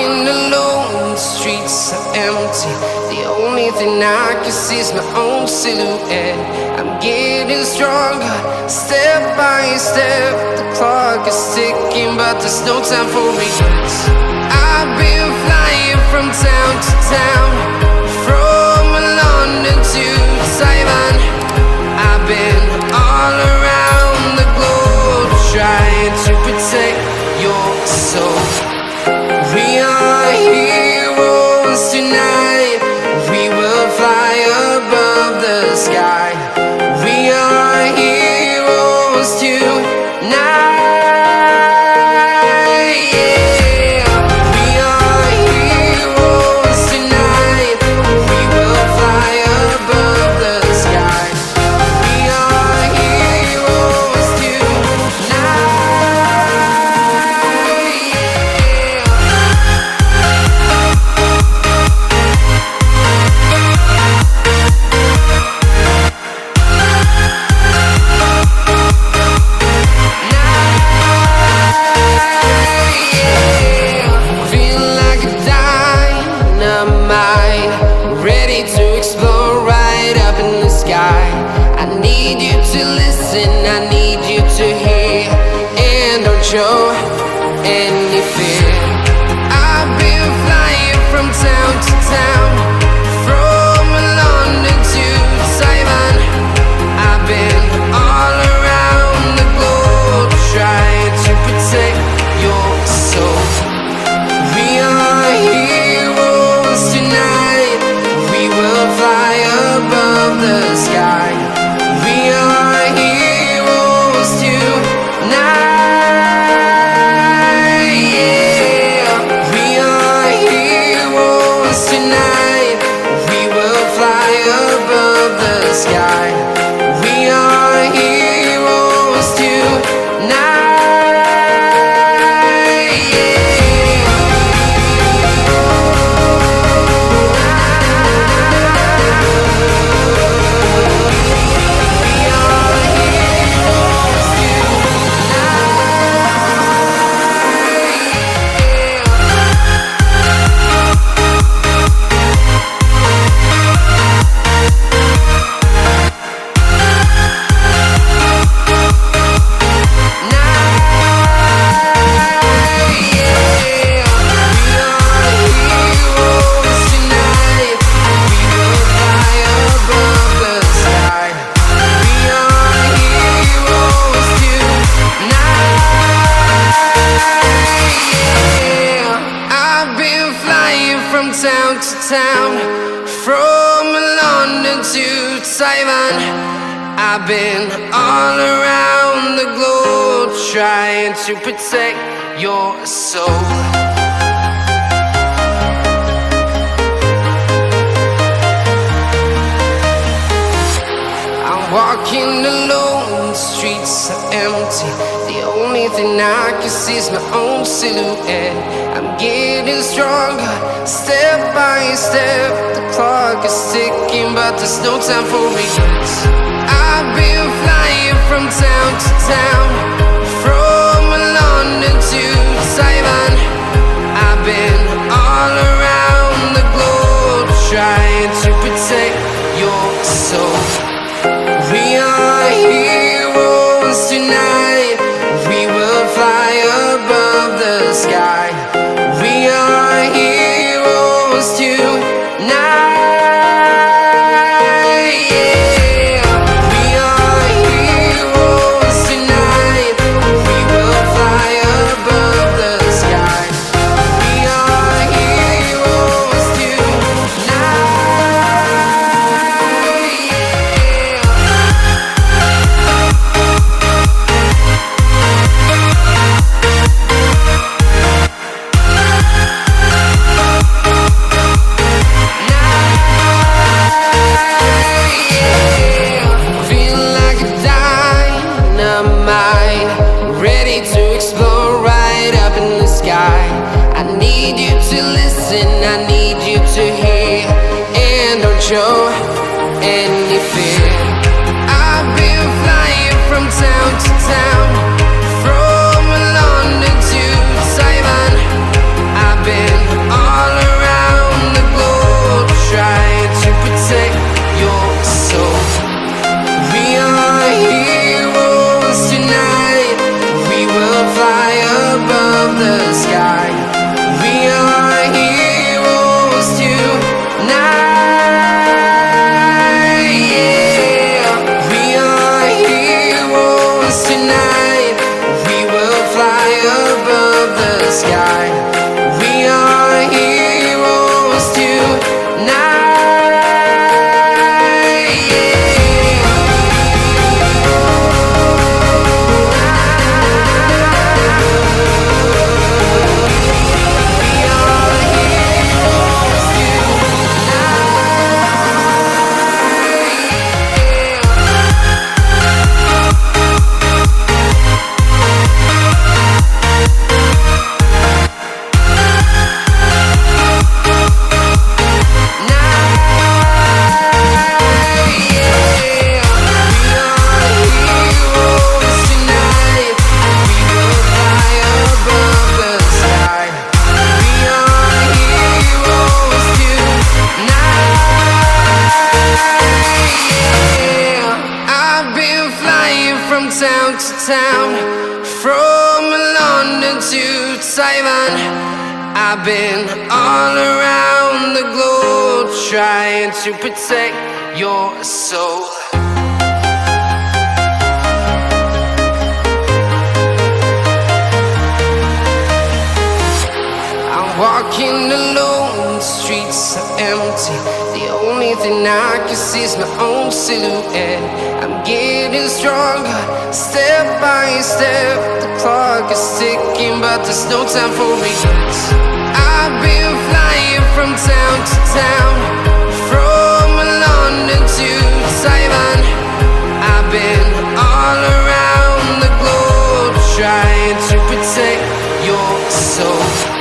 walking alone, the streets are empty. The only thing I can see is my own silhouette. I'm getting stronger, step by step. The clock is ticking, but there's no time for regrets. I've been flying from town to town, from London to Taiwan. I've been all around the globe, trying to protect your soul. We are heroes tonight. We will fly above the sky. We are heroes tonight. Yeah. We are heroes tonight. We will fly above the sky. We are heroes show any fear. I've been flying from town to town, from London to Taiwan. I've been all around the globe, trying to protect your soul. We are heroes tonight. We will fly above the sky. We are heroes tonight. Sky. We are heroes tonight. Town to town, from London to Taiwan. I've been all around the globe, trying to protect your soul. I'm walking alone, the streets are empty. The only thing I can see is my own silhouette. I'm getting stronger, step by step. The clock is ticking, but there's no time for regrets. I've been flying from town to town, from London to Taiwan. I've been all around the globe, trying to protect your soul. We are heroes tonight. We will fly above the sky. We are heroes tonight. Yeah. We are heroes tonight. We will fly above the sky. We are heroes show any fear. I've been flying from town to town, from London to Taiwan. I've been town to town, from London to Taiwan. I've been all around the globe trying to protect your soul. Walking alone, the streets are empty. The only thing I can see is my own silhouette. I'm getting stronger, step by step. The clock is ticking, but there's no time for regrets. I've been flying from town to town, from London to Taiwan. I've been all around the globe trying to protect your soul.